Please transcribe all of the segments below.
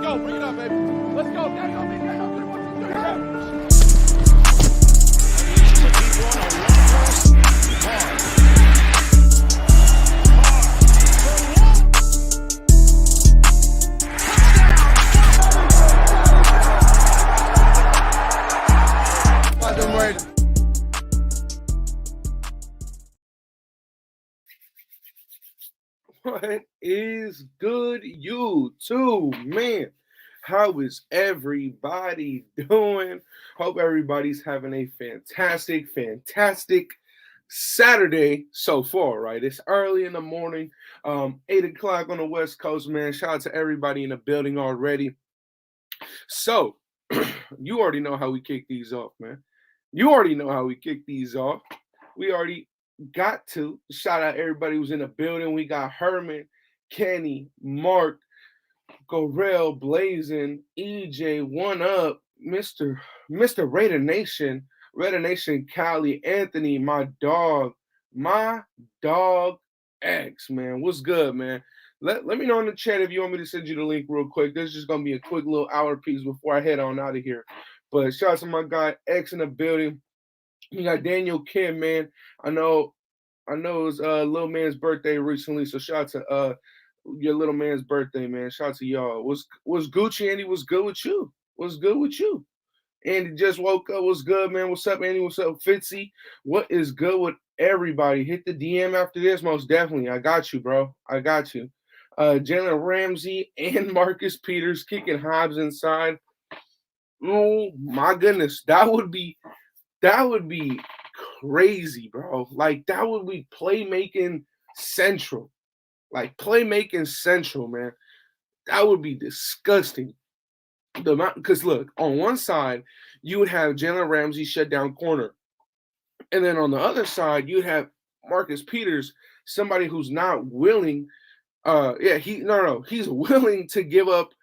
go. Bring it up, baby. Let's go. Daddy, go, baby. Daddy, go. 3, 1, 2, 3, go. What is good, YouTube, man? How is everybody doing? Hope everybody's having a fantastic Saturday so far, right? It's early in the morning, 8 o'clock on the West Coast, man. Shout out to everybody in the building already. So, you already know how we kick these off, man. You already know how we kick these off. We already got to shout out everybody who's in the building. We got Herman, Kenny, Mark, Gorell, Blazing, EJ, One Up, Mr. Raider Nation, Cali, Anthony, my dog X, man. What's good, man? Let me know in the chat if you want me to send you the link real quick. This is just gonna be a quick little hour piece before I head on out of here. But shout out to my guy X in the building. You got Daniel Kim, man. I know it was little man's birthday recently, so shout out to your little man's birthday, man. Shout out to y'all. What's Gucci, Andy? What's good with you? What's good with you? Andy just woke up. What's good, man? What's up, Andy? What's up, Fitzy? What is good with everybody? Hit the DM after this, most definitely. I got you, bro. I got you. Jalen Ramsey and Marcus Peters kicking Hobbs inside. Oh my goodness, that would be crazy, bro. Like, that would be playmaking central. Like, playmaking central, man. That would be disgusting. Because, look, on one side, you would have Jalen Ramsey shut down corner. And then on the other side, you'd have Marcus Peters, somebody who's not willing. He's willing to give up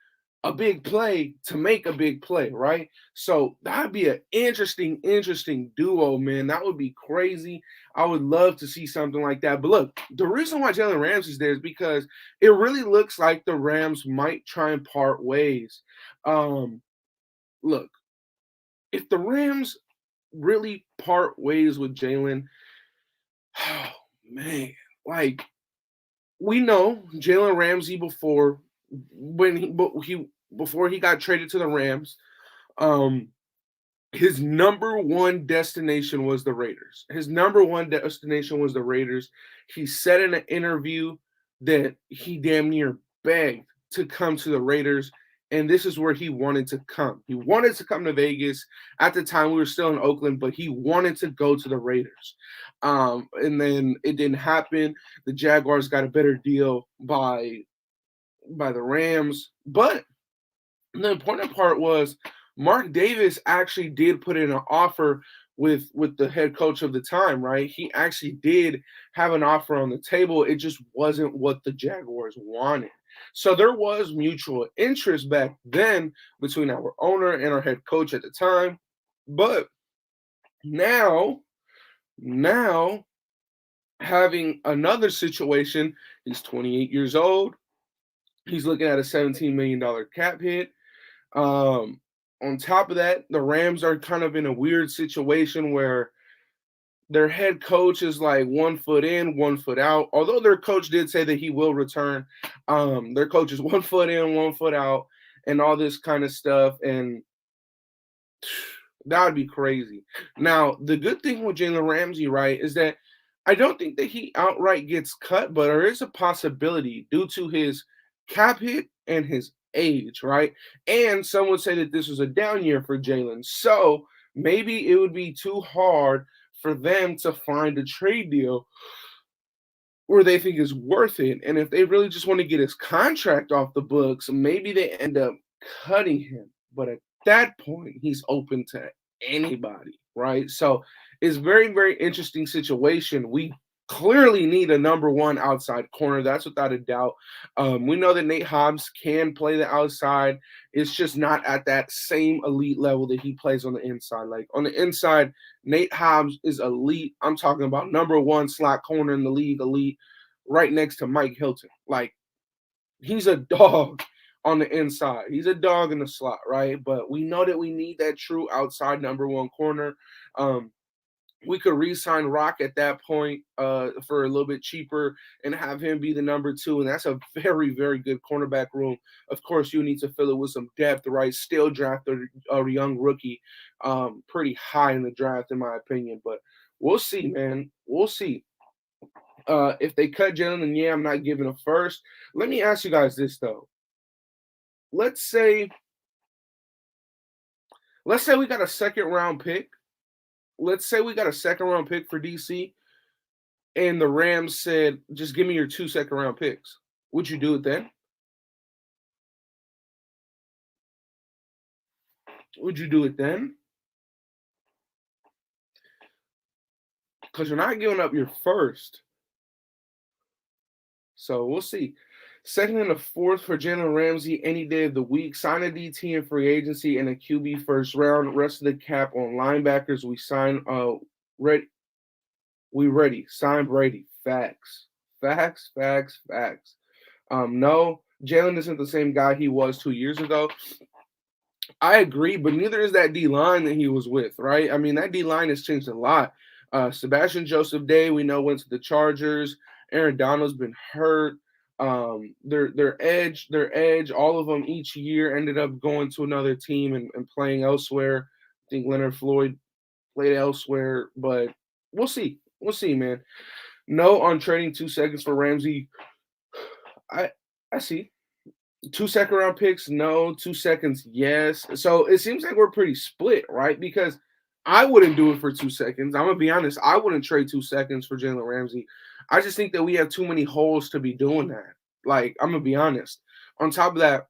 a big play to make a big play, right? So that'd be an interesting duo, man. That would be crazy. I would love to see something like that. But look, the reason why Jalen Ramsey's there is because it really looks like the Rams might try and part ways. Look, if the Rams really part ways with Jalen, oh man, like, we know Jalen Ramsey before he got traded to the Rams, his number one destination was the Raiders. He said in an interview that he damn near begged to come to the Raiders, and this is where he wanted to come. He wanted to come to Vegas. At the time, we were still in Oakland, but he wanted to go to the Raiders. And then it didn't happen. The Jaguars got a better deal by the Rams. But the important part was Mark Davis actually did put in an offer with the head coach of the time, right? He actually did have an offer on the table. It just wasn't what the Jaguars wanted. So there was mutual interest back then between our owner and our head coach at the time. But now having another situation, he's 28 years old. He's looking at a $17 million cap hit. On top of that, the Rams are kind of in a weird situation where their head coach is like 1 foot in, 1 foot out. Although their coach did say that he will return, their coach is 1 foot in, 1 foot out, and all this kind of stuff. And that would be crazy. Now, the good thing with Jalen Ramsey, right, is that I don't think that he outright gets cut, but there is a possibility due to his cap hit and his age, right? And some would say that this was a down year for Jalen. So maybe it would be too hard for them to find a trade deal where they think is worth it. And if they really just want to get his contract off the books, maybe they end up cutting him. But at that point, he's open to anybody, right? So it's very, very interesting situation. We clearly need a number one outside corner. That's without a doubt. We know that Nate Hobbs can play the outside. It's just not at that same elite level that he plays on the inside. Like, on the inside, Nate Hobbs is elite. I'm talking about number one slot corner in the league, elite, right next to Mike Hilton. Like, he's a dog on the inside. He's a dog in the slot, right? But we know that we need that true outside number one corner. We could re-sign Rock at that point for a little bit cheaper and have him be the number two, and that's a very, very good cornerback room. Of course, you need to fill it with some depth, right? Still draft a young rookie pretty high in the draft, in my opinion. But we'll see, man. We'll see. If they cut Jalen, then yeah, I'm not giving a first. Let me ask you guys this, though. Let's say we got a second-round pick. Let's say we got a second-round pick for DC, and the Rams said, just give me your 2 second-round picks. Would you do it then? Would you do it then? Because you're not giving up your first. So we'll see. Second and the fourth for Jalen Ramsey any day of the week. Sign a DT in free agency and a QB first round. Rest of the cap on linebackers. We sign ready. We ready. Sign Brady. Facts. Facts. No, Jalen isn't the same guy he was 2 years ago. I agree, but neither is that D-line that he was with, right? I mean, that D-line has changed a lot. Sebastian Joseph Day, we know, went to the Chargers. Aaron Donald's been hurt. Their edge, all of them each year ended up going to another team and playing elsewhere. I think Leonard Floyd played elsewhere, but we'll see. We'll see, man. No on trading 2 seconds for Ramsey. I see. 2 second-round picks, no. 2 seconds, yes. So it seems like we're pretty split, right? Because I wouldn't do it for 2 seconds. I'm going to be honest. I wouldn't trade 2 seconds for Jalen Ramsey. I just think that we have too many holes to be doing that. Like, I'm going to be honest. On top of that,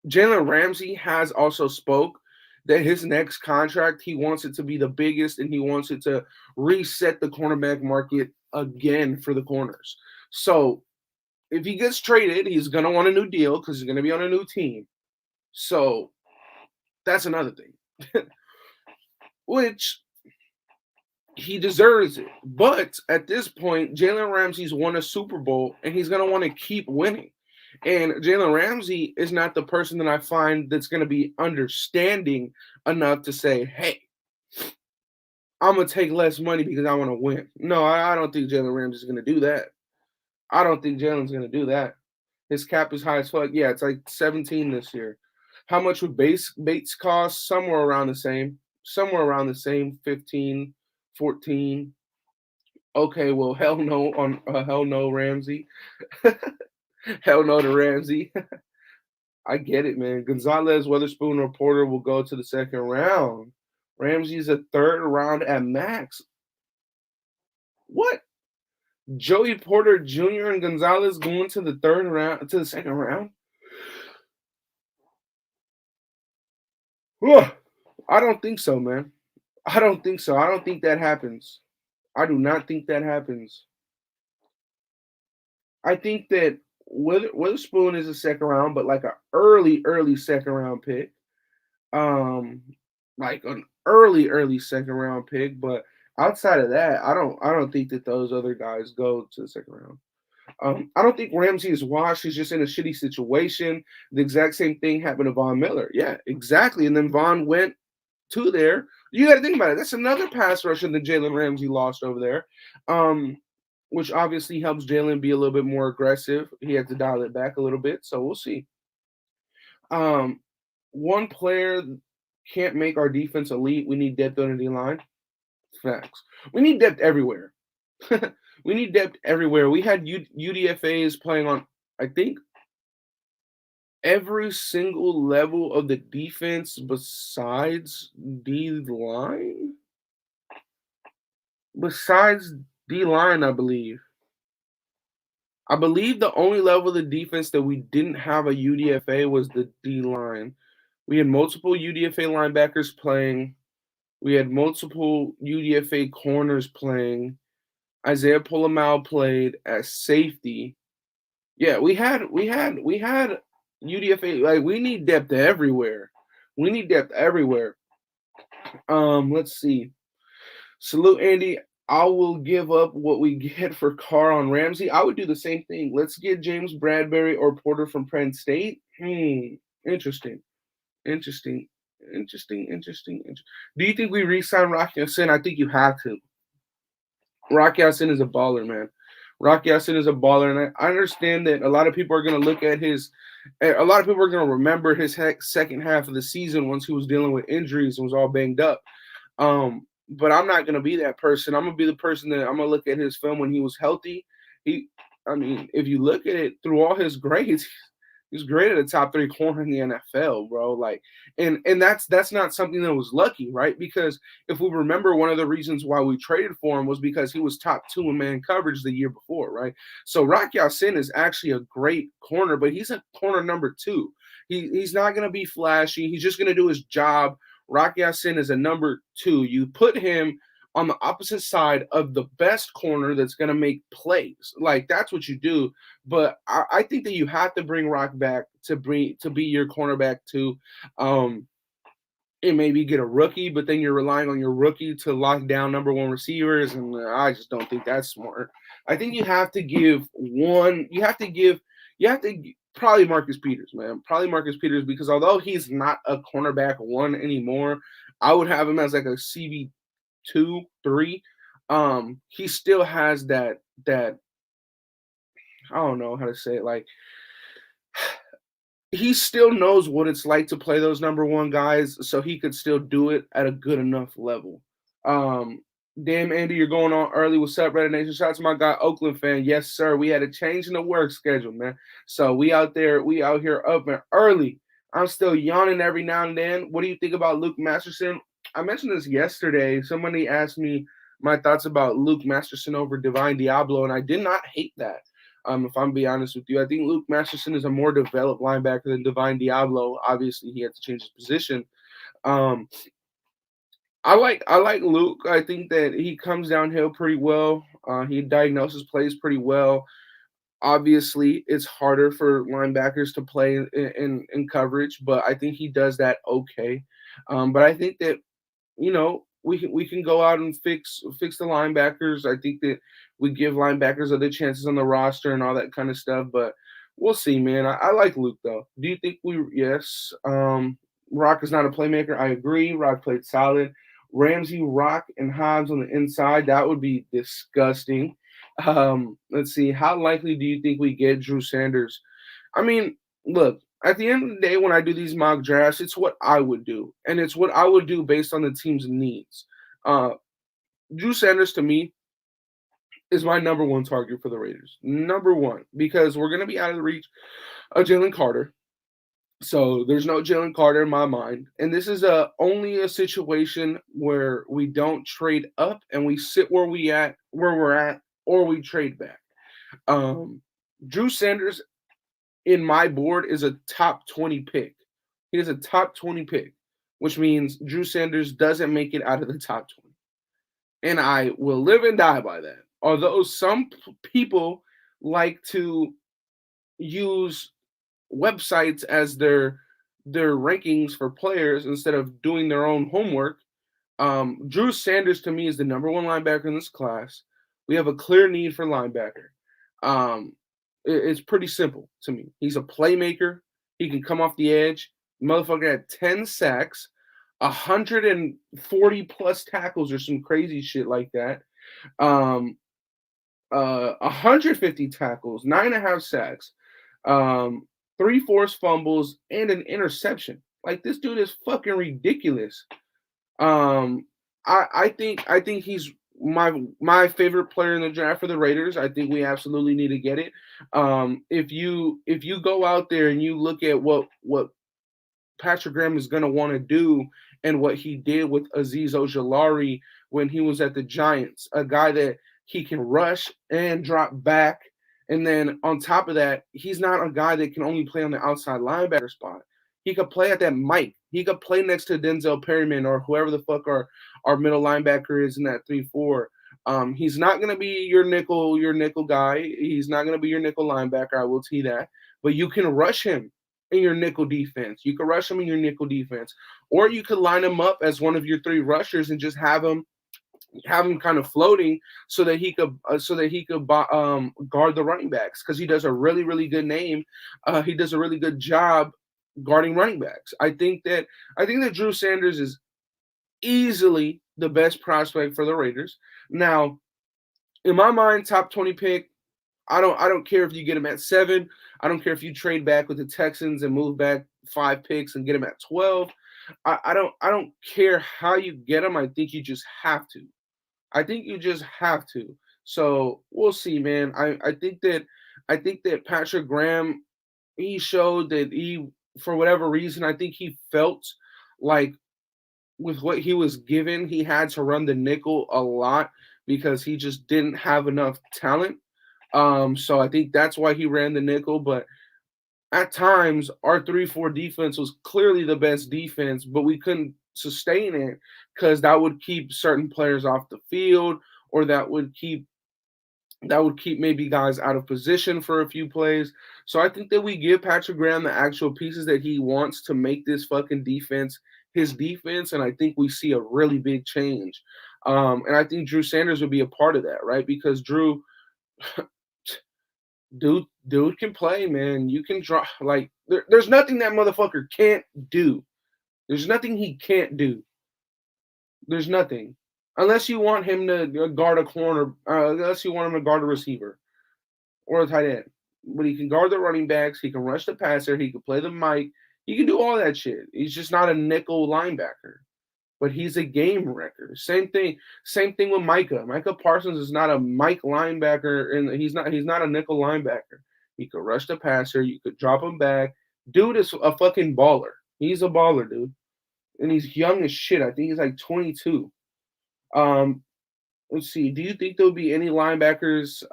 Jalen Ramsey has also spoke that his next contract, he wants it to be the biggest, and he wants it to reset the cornerback market again for the corners. So if he gets traded, he's going to want a new deal because he's going to be on a new team. So that's another thing, which he deserves it. But at this point, Jalen Ramsey's won a Super Bowl, and he's going to want to keep winning. And Jalen Ramsey is not the person that I find that's going to be understanding enough to say, hey, I'm going to take less money because I want to win. No, I don't think Jalen Ramsey's going to do that. I don't think Jalen's going to do that. His cap is high as fuck. Yeah, it's like 17 this year. How much would Bates cost? Somewhere around the same. 15, 14. Okay, well, hell no, Ramsey. Hell no to Ramsey. I get it, man. Gonzalez, Weatherspoon, or Porter will go to the second round. Ramsey's a third round at max. What? Joey Porter Jr. and Gonzalez going to the second round? Ugh, I don't think so, man. I don't think so. I don't think that happens. I do not think that happens. I think that Witherspoon is a second round, but like an early second round pick. Like an early second round pick. But outside of that, I don't think that those other guys go to the second round. I don't think Ramsey is washed. He's just in a shitty situation. The exact same thing happened to Von Miller. Yeah, exactly. And then Von went to there. You got to think about it. That's another pass rusher that Jalen Ramsey lost over there, which obviously helps Jalen be a little bit more aggressive. He had to dial it back a little bit, so we'll see. One player can't make our defense elite. We need depth on the D-line. Facts. We need depth everywhere. We need depth everywhere. We had UDFAs playing on, I think, every single level of the defense besides D-line. Besides D-line, I believe. I believe the only level of the defense that we didn't have a UDFA was the D-line. We had multiple UDFA linebackers playing. We had multiple UDFA corners playing. Isaiah Polomal played as safety. Yeah, we had UDFA. Like, we need depth everywhere. Let's see. Salute Andy. I will give up what we get for Carr on Ramsey. I would do the same thing. Let's get James Bradbury or Porter from Penn State. Interesting. Interesting. Interesting. Do you think we re-sign Rocky Ya-Sin? I think you have to. Rocky Ya-Sin is a baller, man. Rocky Ya-Sin is a baller, and I understand that a lot of people are going to look at a lot of people are going to remember his second half of the season once he was dealing with injuries and was all banged up. But I'm not going to be that person. I'm going to be the person that I'm going to look at his film when he was healthy. If you look at it through all his grades, he's graded a top 3 corner in the NFL, bro. Like, and that's not something that was lucky, right? Because if we remember, one of the reasons why we traded for him was because he was top 2 in man coverage the year before, right? So Rock Ya-Sin is actually a great corner, but he's a corner number 2. He's not going to be flashy. He's just going to do his job. Rock Ya-Sin is a number 2. You put him on the opposite side of the best corner that's going to make plays. Like, that's what you do. But I think that you have to bring Rock back to be your cornerback too. And maybe get a rookie, but then you're relying on your rookie to lock down number 1 receivers, and I just don't think that's smart. I think you have to give probably Marcus Peters, man. Probably Marcus Peters, because although he's not a cornerback 1 anymore, I would have him as like a CB 2, 3. He still has that I don't know how to say it. Like, he still knows what it's like to play those number 1 guys, so he could still do it at a good enough level. Damn, Andy, you're going on early. What's up, Raider Nation? Shout out to my guy, Oakland fan. Yes, sir. We had a change in the work schedule, man. So we out here up and early. I'm still yawning every now and then. What do you think about Luke Masterson? I mentioned this yesterday. Somebody asked me my thoughts about Luke Masterson over Divine Diablo, and I did not hate that. If I'm being honest with you, I think Luke Masterson is a more developed linebacker than Divine Diablo. Obviously, he had to change his position. I like Luke. I think that he comes downhill pretty well. He diagnoses plays pretty well. Obviously, it's harder for linebackers to play in coverage, but I think he does that okay. But I think that, we can go out and fix the linebackers. I think that we give linebackers other chances on the roster and all that kind of stuff. But we'll see, man. I like Luke though. Do you think yes? Rock is not a playmaker. I agree. Rock played solid. Ramsey, Rock, and Hobbs on the inside. That would be disgusting. Let's see. How likely do you think we get Drew Sanders? I mean, look, at the end of the day, when I do these mock drafts, it's what I would do. And it's what I would do based on the team's needs. Drew Sanders, to me, is my number 1 target for the Raiders. Number 1, because we're going to be out of the reach of Jalen Carter. So there's no Jalen Carter in my mind. And this is only a situation where we don't trade up and we sit where we're at, or we trade back. Drew Sanders in my board is a top 20 pick. He is a top 20 pick, which means Drew Sanders doesn't make it out of the top 20. And I will live and die by that. Although some people like to use websites as their rankings for players instead of doing their own homework. Drew Sanders, to me, is the number 1 linebacker in this class. We have a clear need for linebacker. It's pretty simple to me. He's a playmaker. He can come off the edge. The motherfucker had 10 sacks, 140 plus tackles or some crazy shit like that. 150 tackles, 9.5 sacks, 3 forced fumbles, and an interception. Like, this dude is fucking ridiculous. I think he's my favorite player in the draft for the Raiders. I think we absolutely need to get it. If you go out there and you look at what Patrick Graham is going to want to do and what he did with Azeez Ojulari when he was at the Giants, a guy that he can rush and drop back. And then on top of that, he's not a guy that can only play on the outside linebacker spot. He could play at that Mike. He could play next to Denzel Perryman or whoever the fuck our middle linebacker is in that 3-4. He's not going to be your nickel guy. He's not going to be your nickel linebacker. I will tell you that. But you can rush him in your nickel defense. You can rush him in your nickel defense. Or you could line him up as one of your 3 rushers and just have him have him kind of floating so that he could guard the running backs because he does a really good name. He does a really good job guarding running backs. I think that Drew Sanders is easily the best prospect for the Raiders. Now, in my mind, top 20 pick. I don't care if you get him at 7. I don't care if you trade back with the Texans and move back 5 picks and get him at 12. I don't care how you get him. I think you just have to. I think you just have to. So we'll see, man. I think that Patrick Graham, he showed that he, for whatever reason, I think he felt like with what he was given, he had to run the nickel a lot because he just didn't have enough talent. So I think that's why he ran the nickel. But at times, our 3-4 defense was clearly the best defense, but we couldn't sustain it because that would keep certain players off the field, or that would keep maybe guys out of position for a few plays. So I think that we give Patrick Graham the actual pieces that he wants to make this fucking defense his defense, and I think we see a really big change. And I think Drew Sanders would be a part of that, right? Because Drew, dude can play, man. You can draw there's nothing that motherfucker can't do. There's nothing he can't do. There's nothing. Unless you want him to guard a corner, unless you want him to guard a receiver or a tight end. But he can guard the running backs, he can rush the passer, he can play the mic, he can do all that shit. He's just not a nickel linebacker. But he's a game wrecker. Same thing with Micah. Micah Parsons is not a Mike linebacker, and he's not a nickel linebacker. He could rush the passer, you could drop him back. Dude is a fucking baller. He's a baller, dude. And he's young as shit. I think he's like 22. Let's see. Do you think there'll be any linebackers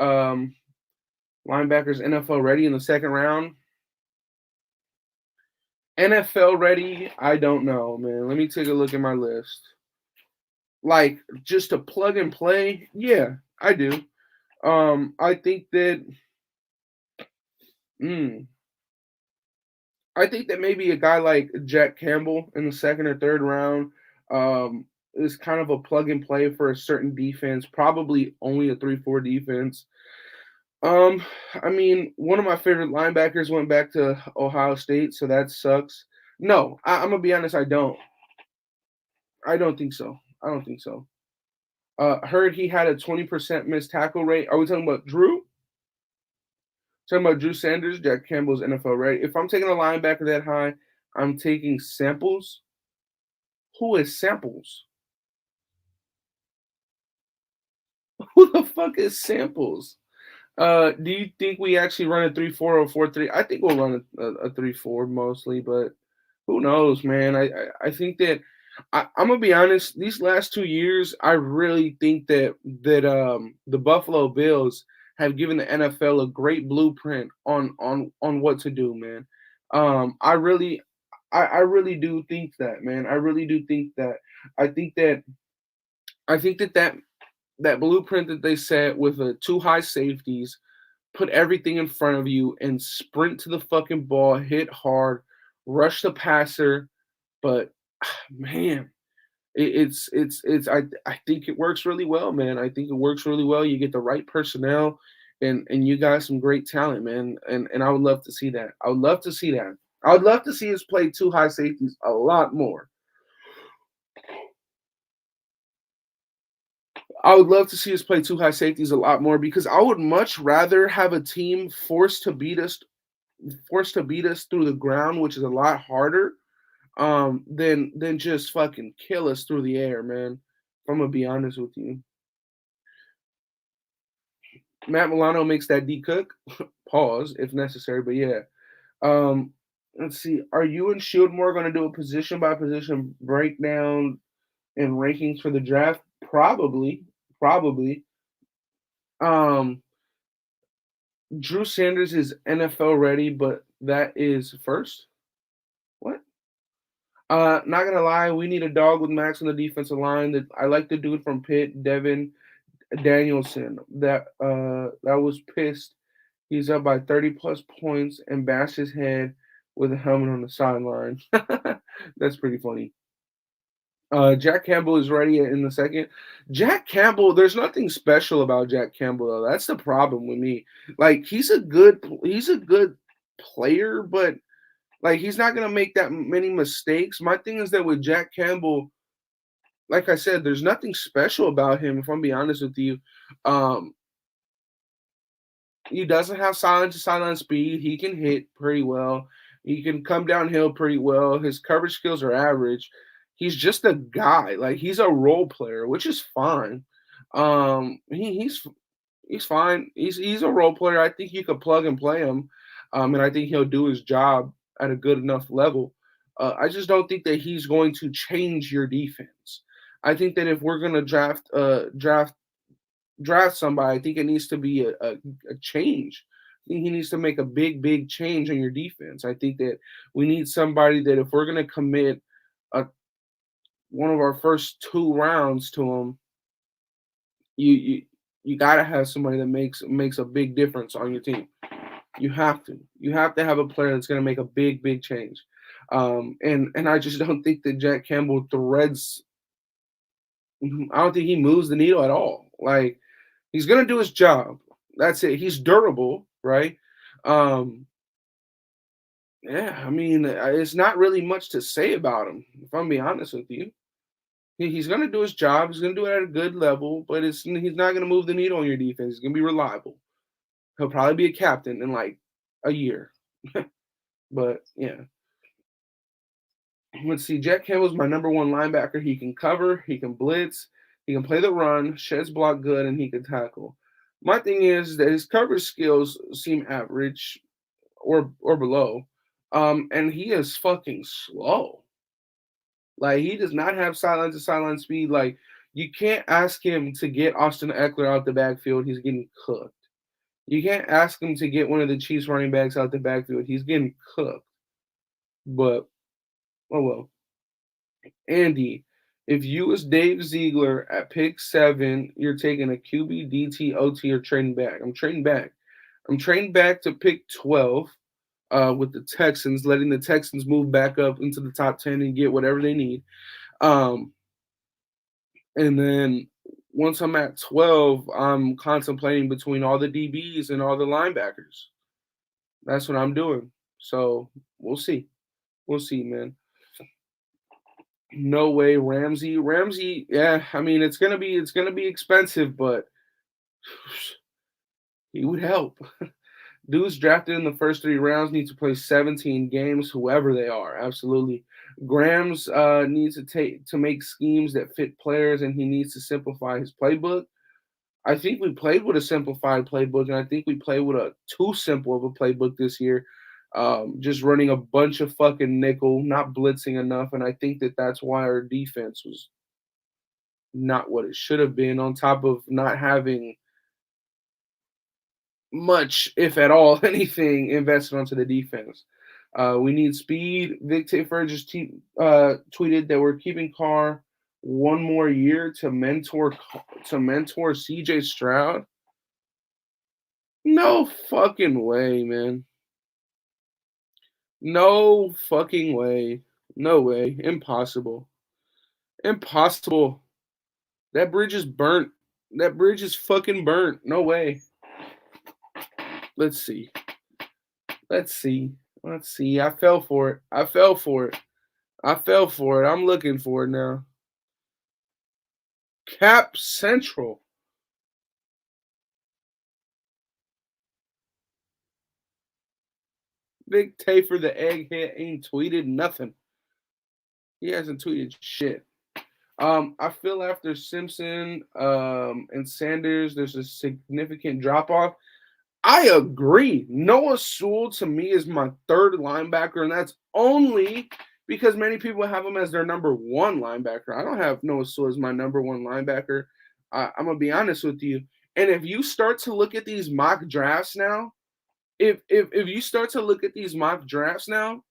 NFL ready in the second round? NFL ready? I don't know, man. Let me take a look at my list. Like just to plug and play? Yeah, I do. I think that I think that maybe a guy like Jack Campbell in the second or third round is kind of a plug and play for a certain defense, probably only a 3-4 defense. Um, I mean, one of my favorite linebackers went back to Ohio State, so that sucks. No, I'm gonna be honest, I don't. I don't think so. I don't think so. Heard he had a 20% missed tackle rate. Are we talking about Drew? Talking about Drew Sanders, Jack Campbell's NFL ready. If I'm taking a linebacker that high, I'm taking Samples. Who is Samples? Who the fuck is Samples? Do you think we actually run a 3-4 or 4-3? I think we'll run a 3-4 mostly, but who knows, man? I think that I'm gonna be honest. These last 2 years, I really think that the Buffalo Bills have given the NFL a great blueprint on what to do, man. I really, I really do think that, man. I really do think that. I think that I think that blueprint that they set with the 2 high safeties, put everything in front of you and sprint to the fucking ball, hit hard, rush the passer. But man, I think it works really well, man. I think it works really well. You get the right personnel, and you got some great talent, man. And I would love to see that. I would love to see that. I would love to see us play 2 high safeties a lot more. I would love to see us play 2 high safeties a lot more because I would much rather have a team forced to beat us through the ground, which is a lot harder, than just fucking kill us through the air, man. If I'm gonna be honest with you. Matt Milano makes that D Cook. Pause if necessary, but yeah. Um, let's see. Are you and Shieldmore gonna do a position by position breakdown and rankings for the draft? Probably. Probably. Um, Drew Sanders is NFL ready, but that is first. What? Not gonna lie, we need a dog with Max on the defensive line. That I like the dude from Pitt, Devin Danielson. That was pissed. He's up by 30 plus points and bashed his head with a helmet on the sideline. That's pretty funny. Jack Campbell is ready in the second. Jack Campbell, there's nothing special about Jack Campbell though. That's the problem with me. Like he's a good player, but like he's not gonna make that many mistakes. My thing is that with Jack Campbell, like I said, there's nothing special about him. If I'm being honest with you, um, he doesn't have silent to sideline speed. He can hit pretty well. He can come downhill pretty well. His coverage skills are average. He's just a guy. Like he's a role player, which is fine. He's fine. He's a role player. I think you could plug and play him, and I think he'll do his job at a good enough level. I just don't think that he's going to change your defense. I think that if we're gonna draft somebody, I think it needs to be a change. I think he needs to make a big change on your defense. I think that we need somebody that if we're gonna commit a, one of our first 2 rounds to him, you you gotta have somebody that makes a big difference on your team. You have to. You have to have a player that's gonna make a big change. And I just don't think that Jack Campbell threads. I don't think he moves the needle at all. Like he's gonna do his job. That's it. He's durable, right? Um, yeah, I mean, it's not really much to say about him. If I'm being honest with you, he's gonna do his job. He's gonna do it at a good level, but he's not gonna move the needle on your defense. He's gonna be reliable. He'll probably be a captain in like a year. But yeah, let's see. Jack Campbell's my number one linebacker. He can cover, he can blitz, he can play the run, sheds block good, and he can tackle. My thing is that his coverage skills seem average or below. And he is fucking slow. Like he does not have sideline to sideline speed. Like you can't ask him to get Austin Eckler out the backfield. He's getting cooked. You can't ask him to get one of the Chiefs running backs out the backfield. He's getting cooked. But oh well. Andy, if you was Dave Ziegler at pick 7, you're taking a QB, DT, OT, or trading back. I'm trading back. I'm trading back to pick 12 with the Texans, letting the Texans move back up into the top 10 and get whatever they need. Um, and then once I'm at 12, I'm contemplating between all the DBs and all the linebackers. That's what I'm doing. So we'll see. We'll see, man. No way, Ramsey. Ramsey, yeah. I mean, it's gonna be expensive, but he would help. Dudes drafted in the first 3 rounds need to play 17 games, whoever they are. Absolutely. Grams needs to make schemes that fit players, and he needs to simplify his playbook. I think we played with a simplified playbook, and I think we played with a too simple of a playbook this year. Just running a bunch of fucking nickel, not blitzing enough, and I think that that's why our defense was not what it should have been. On top of not having much, if at all, anything invested onto the defense. We need speed. Vic Tafur just tweeted that we're keeping Carr one more year to mentor CJ Stroud. No fucking way, man. No fucking way. No way. Impossible. Impossible. That bridge is burnt. That bridge is fucking burnt. No way. Let's see. Let's see. Let's see. I fell for it. I fell for it. I fell for it. I'm looking for it now. Cap Central. Big Tay for the egghead ain't tweeted nothing. He hasn't tweeted shit. I feel after Simpson and Sanders, there's a significant drop off. I agree. Noah Sewell to me is my third linebacker, and that's only because many people have him as their number one linebacker. I don't have Noah Sewell as my number one linebacker. I'm gonna be honest with you. And if you start to look at these mock drafts now, if you start to look at these mock drafts now,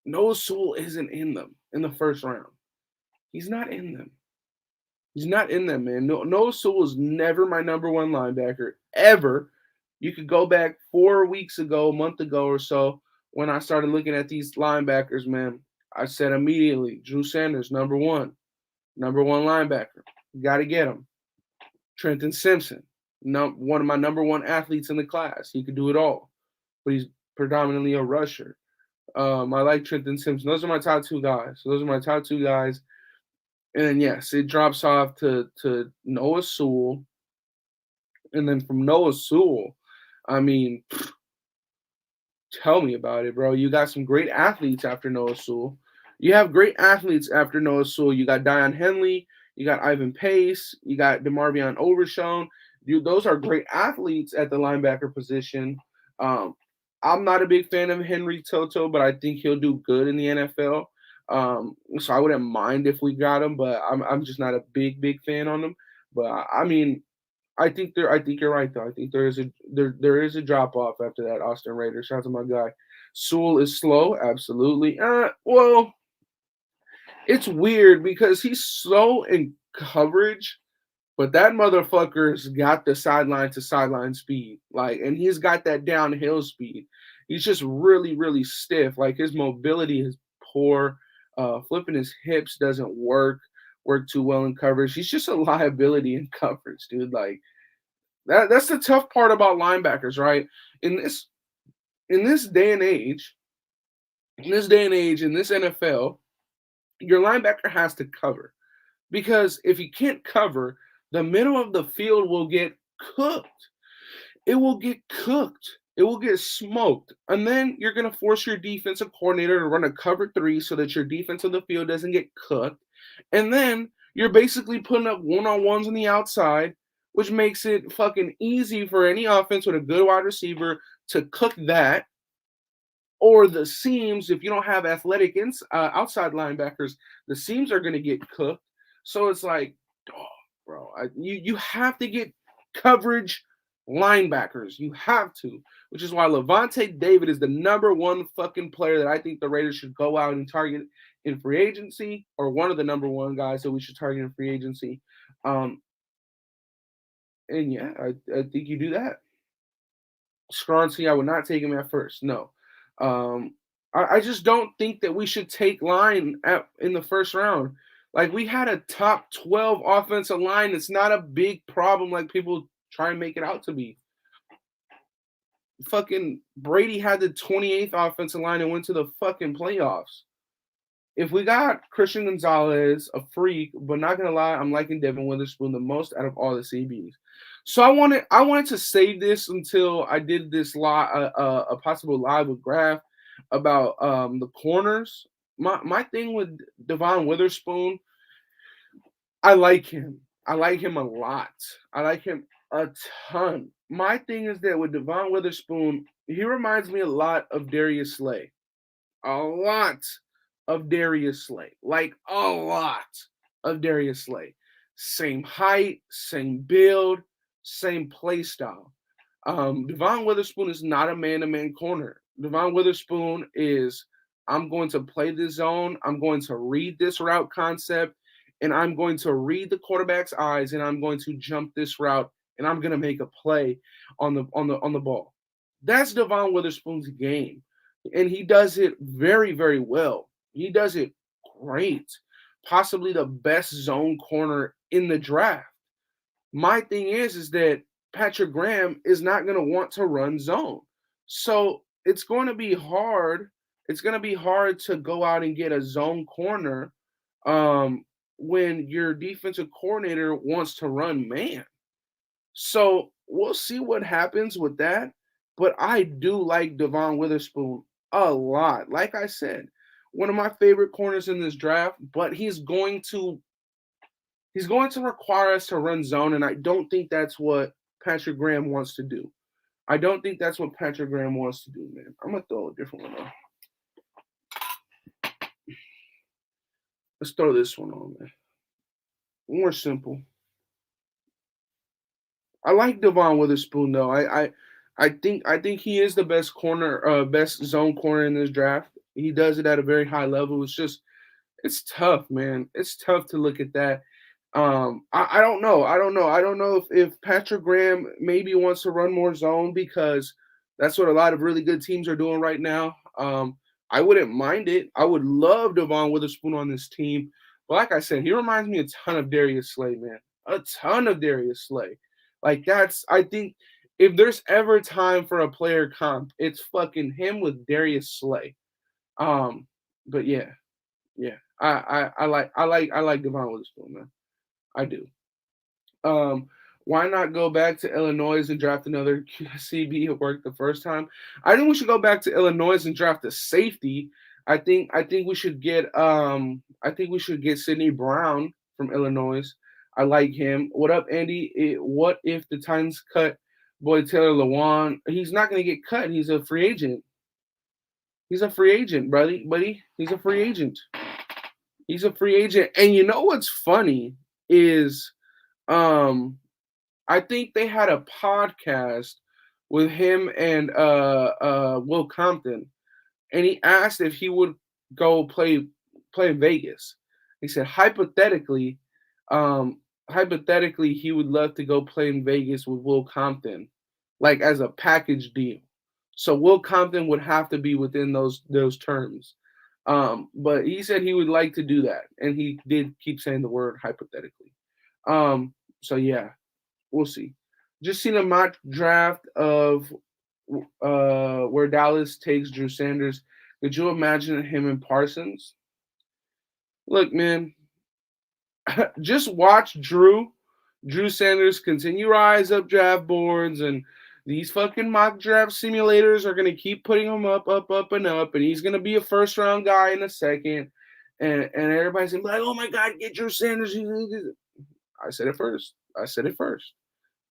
Noah Sewell isn't in them in the first round. He's not in them. He's not in them, man. Noah Sewell was never my number one linebacker ever. You could go back 4 weeks ago, a month ago or so, when I started looking at these linebackers, man. I said immediately, Drew Sanders, number one linebacker. You got to get him. Trenton Simpson, one of my number one athletes in the class. He could do it all, but he's predominantly a rusher. I like Trenton Simpson. Those are my top two guys. And then, yes, it drops off to Noah Sewell. And then from Noah Sewell, I mean, tell me about it, bro. You got some great athletes after Noah Sewell. You have great athletes after Noah Sewell. You got Dion Henley. You got Ivan Pace. You got DeMarvion Overshown. Dude, those are great athletes at the linebacker position. I'm not a big fan of Henry Toto, but I think he'll do good in the NFL. So I wouldn't mind if we got him, but I'm just not a big fan on him. But I mean, I think you're right though. I think there is a drop off after that Austin Raiders. Shout out to my guy. Sewell is slow, absolutely. Well, it's weird because he's slow in coverage, but that motherfucker's got the sideline to sideline speed. And he's got that downhill speed. He's just really stiff. Like his mobility is poor. Flipping his hips doesn't work too well in coverage. He's just a liability in coverage, dude. Like that's the tough part about linebackers, right? In this day and age, in this NFL, your linebacker has to cover. Because if he can't cover, the middle of the field will get cooked. It will get cooked. It will get smoked. And then you're going to force your defensive coordinator to run a cover 3 so that your defense of the field doesn't get cooked. And then you're basically putting up one-on-ones on the outside, which makes it fucking easy for any offense with a good wide receiver to cook that. Or the seams, if you don't have athletic outside linebackers, the seams are going to get cooked. So it's like, bro, you have to get coverage linebackers. You have to, which is why Levante David is the number one fucking player that I think the Raiders should go out and target in free agency, or one of the number one guys that we should target in free agency. And yeah, I think you do that. Skronski, I would not take him at first. No. I just don't think that we should take line in the first round. Like, we had a top 12 offensive line. It's not a big problem like people try and make it out to be. Fucking Brady had the 28th offensive line and went to the fucking playoffs. If we got Christian Gonzalez, a freak, but not gonna lie, I'm liking Devin Witherspoon the most out of all the CBs. So I wanted to save this until I did this a possible live with Graf about the corners. My thing with Devon Witherspoon, I like him. I like him a lot. I like him a ton. My thing is that with Devon Witherspoon, he reminds me a lot of Darius Slay. A lot of Darius Slay. Like, a lot of Darius Slay. Same height, same build, same play style. Devon Witherspoon is not a man-to-man corner. Devon Witherspoon is, I'm going to play this zone, I'm going to read this route concept, and I'm going to read the quarterback's eyes, and I'm going to jump this route, and I'm going to make a play on the ball. That's Devon Witherspoon's game, and he does it very, very well. He does it great. Possibly the best zone corner in the draft. My thing is that Patrick Graham is not going to want to run zone. So it's going to be hard. It's going to be hard to go out and get a zone corner when your defensive coordinator wants to run man. So we'll see what happens with that. But I do like Devon Witherspoon a lot. Like I said, one of my favorite corners in this draft, but he's going to require us to run zone, and I don't think that's what Patrick Graham wants to do. I don't think that's what Patrick Graham wants to do, man. I'm going to throw a different one on. Let's throw this one on, man. More simple. I like Devon Witherspoon, though. I think he is the best best zone corner in this draft. He does it at a very high level. It's tough, man. It's tough to look at that. I don't know. I don't know if Patrick Graham maybe wants to run more zone because that's what a lot of really good teams are doing right now. I wouldn't mind it. I would love Devon Witherspoon on this team. But like I said, he reminds me a ton of Darius Slay, man. A ton of Darius Slay. Like I think if there's ever time for a player comp, it's fucking him with Darius Slay. But yeah. I like Devon Witherspoon, man. I do. Um, why not go back to Illinois and draft another CB? It worked the first time. I think we should go back to Illinois and draft a safety. I think we should get Sidney Brown from Illinois. I like him. What up, Andy? What if the Titans cut Boyd Taylor Lewan? He's not going to get cut. He's a free agent. He's a free agent, buddy. He's a free agent. He's a free agent. And you know what's funny is I think they had a podcast with him and Will Compton, and he asked if he would go play in Vegas. He said hypothetically he would love to go play in Vegas with Will Compton, like as a package deal. So Will Compton would have to be within those terms. But he said he would like to do that, and he did keep saying the word hypothetically. So yeah, we'll see. Just seen a mock draft of where Dallas takes Drew Sanders. Could you imagine him and Parsons? Look, man, just watch Drew Sanders continue rise up draft boards, and these fucking mock draft simulators are gonna keep putting him up, and he's gonna be a first round guy in a second, and everybody's gonna be like, oh my god, get Drew Sanders. I said it first.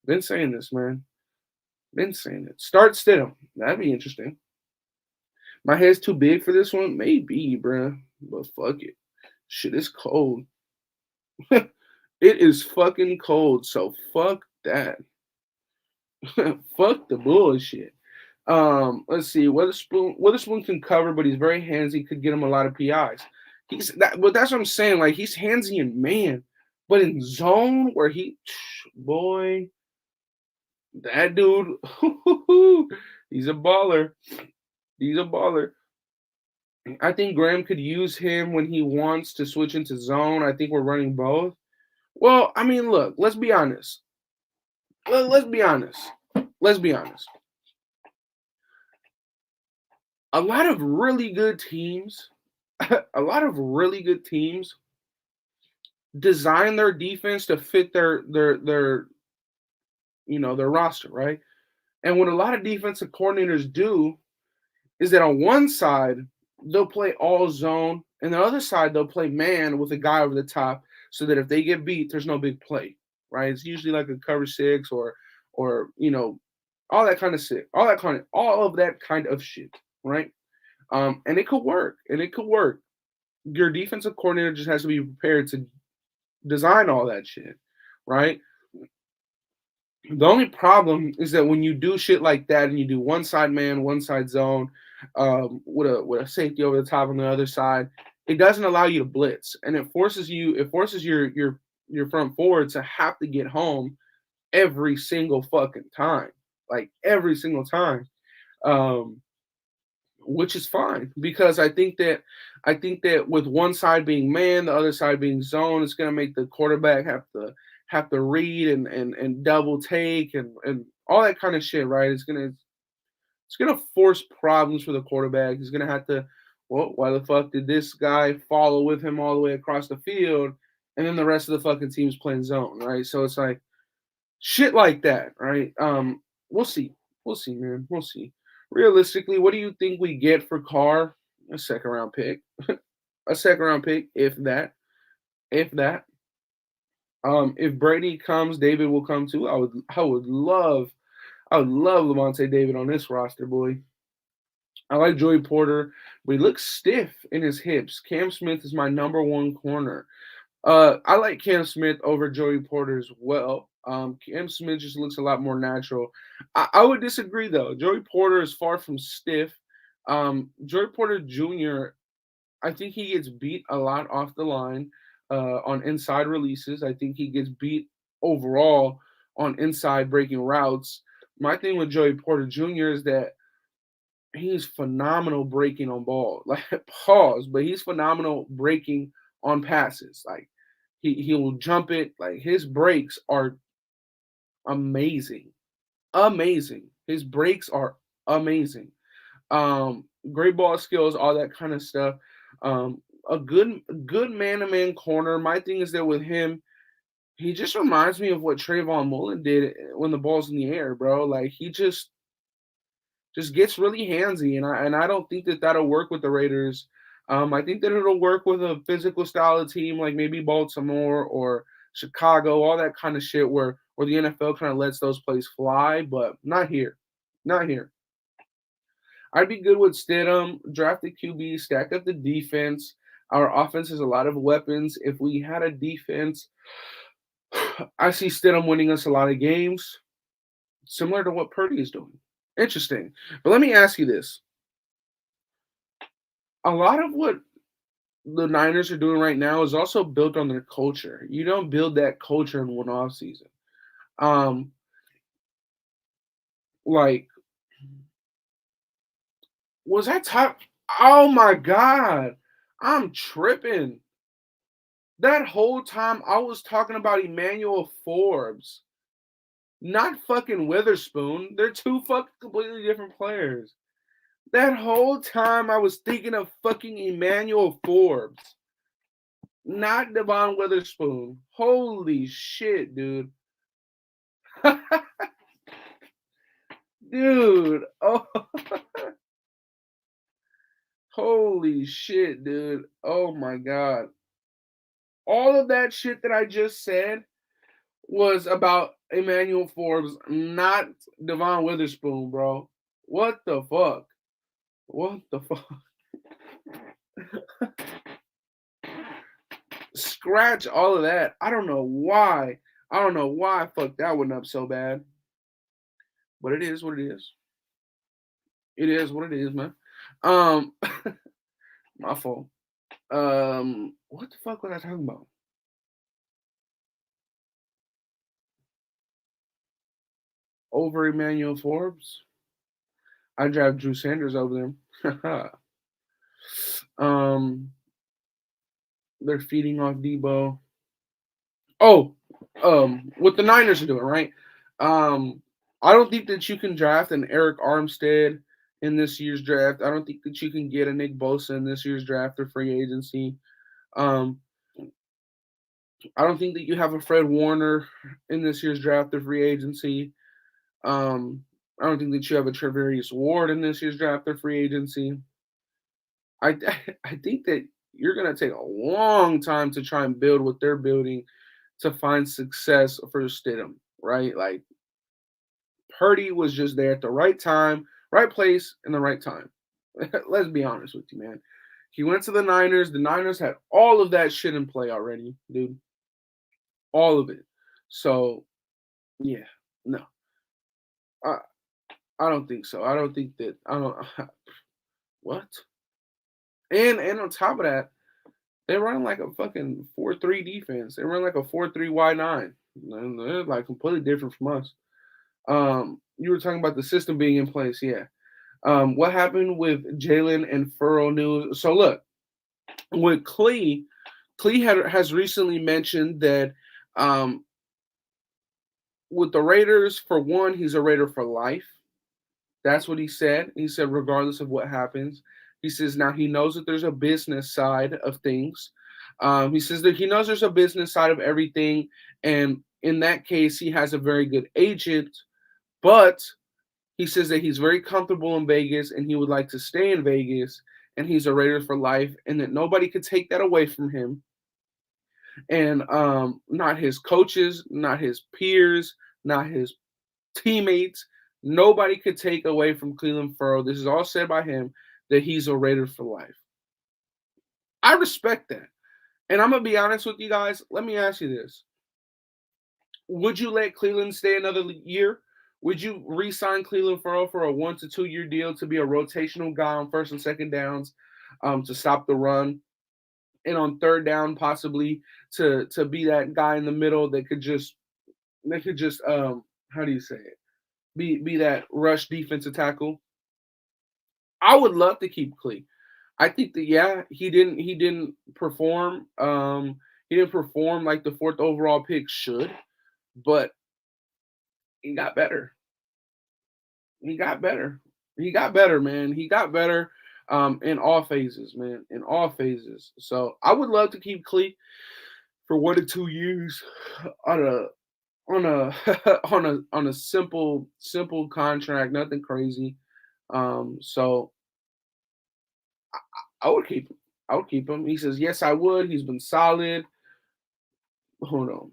Been saying this, man. Been saying it. Start Stidham. That'd be interesting. My head's too big for this one? Maybe, bruh. But fuck it. Shit is cold. It is fucking cold, so fuck that. Fuck the bullshit. Let's see. Witherspoon can cover, but he's very handsy. Could get him a lot of PIs. But that's what I'm saying. Like, he's handsy in man, but in zone where boy, that dude, he's a baller. He's a baller. I think Graham could use him when he wants to switch into zone. I think we're running both. Well, I mean, look, let's be honest. Let's be honest. A lot of really good teams, design their defense to fit their roster, right? And what a lot of defensive coordinators do is that on one side they'll play all zone, and the other side they'll play man with a guy over the top, so that if they get beat, there's no big play, right? It's usually like a cover six or all that kind of shit, all of that kind of shit, right? And it could work. Your defensive coordinator just has to be prepared to design all that shit, right? The only problem is that when you do shit like that and you do one side man, one side zone, with a safety over the top on the other side, it doesn't allow you to blitz, and it forces your front forward to have to get home every single fucking time, like every single time, which is fine because I think that with one side being man, the other side being zone, it's gonna make the quarterback have to read and double take and all that kind of shit, right? It's gonna force problems for the quarterback. He's gonna have to, well, why the fuck did this guy follow with him all the way across the field, and then the rest of the fucking team's playing zone, right? So it's like shit like that, right? We'll see, man, we'll see. Realistically, what do you think we get for Carr? A second round pick, if that. If Brady comes, David will come too. I would love Lavonte David on this roster, boy. I like Joey Porter, but he looks stiff in his hips. Cam Smith is my number one corner. I like Cam Smith over Joey Porter as well. Cam Smith just looks a lot more natural. I would disagree, though. Joey Porter is far from stiff. Joey Porter Jr., I think he gets beat a lot off the line on inside releases. I think he gets beat overall on inside breaking routes. My thing with Joey Porter Jr. is that he's phenomenal breaking on ball. Like pause, but he's phenomenal breaking on passes. Like he will jump it. Like his breaks are amazing. Amazing. His breaks are amazing. Great ball skills, all that kind of stuff. A good man-to-man corner. My thing is that with him, he just reminds me of what Trayvon Mullen did when the ball's in the air, bro. Like he just gets really handsy, and I don't think that that'll work with the Raiders. I think that it'll work with a physical style of team like maybe Baltimore or Chicago, all that kind of shit where the NFL kind of lets those plays fly, but not here, not here. I'd be good with Stidham, draft the QB, stack up the defense. Our offense has a lot of weapons. If we had a defense, I see Stidham winning us a lot of games, similar to what Purdy is doing. Interesting. But let me ask you this. A lot of what the Niners are doing right now is also built on their culture. You don't build that culture in one off season. Um, like, was that top? Oh my God. I'm tripping. That whole time I was talking about Emmanuel Forbes, not fucking Witherspoon. They're two fucking completely different players. That whole time I was thinking of fucking Emmanuel Forbes, not Devon Witherspoon. Holy shit, dude. Dude. Oh. Holy shit, dude. Oh my God. All of that shit that I just said was about Emmanuel Forbes, not Devon Witherspoon, bro. What the fuck? What the fuck? Scratch all of that. I don't know why. I don't know why I fucked that one up so bad. But it is what it is. It is what it is, man. Um my fault. What the fuck was I talking about? Over Emmanuel Forbes? I draft Drew Sanders over them. um they're feeding off Debo. Oh, what the Niners are doing, right? I don't think that you can draft an Eric Armstead in this year's draft. I don't think that you can get a Nick Bosa in this year's draft or free agency. Um, I don't think that you have a Fred Warner in this year's draft or free agency. I don't think that you have a Treverius Ward in this year's draft or free agency. I I think that you're gonna take a long time to try and build what they're building to find success for Stidham, right? Like Purdy was just there at the right time, right place, and the right time. Let's be honest with you, man. He went to the Niners. The Niners had all of that shit in play already, dude. All of it. So, yeah, no. I I don't think so. I don't think that I don't what? And on top of that, they run like a fucking 4-3 defense. They run like a 4-3 wide nine. And they're like completely different from us. You were talking about the system being in place, yeah. What happened with Jalen and Ferrell news? So look, with Clee has recently mentioned that with the Raiders, for one, he's a Raider for life. That's what he said. He said, regardless of what happens, he says now he knows that there's a business side of things. He says that he knows there's a business side of everything, and in that case, he has a very good agent. But he says that he's very comfortable in Vegas and he would like to stay in Vegas and he's a Raider for life and that nobody could take that away from him. And not his coaches, not his peers, not his teammates. Nobody could take away from Clelin Ferrell. This is all said by him that he's a Raider for life. I respect that. And I'm going to be honest with you guys. Let me ask you this. Would you let Clelin stay another year? Would you re-sign Clelin Ferrell for a 1 to 2 year deal to be a rotational guy on first and second downs, to stop the run, and on third down possibly to be that guy in the middle that could just how do you say it? Be that rush defensive tackle. I would love to keep Clee. I think that he didn't perform. He didn't perform like the fourth overall pick should, but he got better. He got better. He got better, man. He got better in all phases, man. In all phases. So I would love to keep Clee for 1 to 2 years on a simple contract, nothing crazy. So I would keep him. I would keep him. He says, yes, I would. He's been solid. Hold on.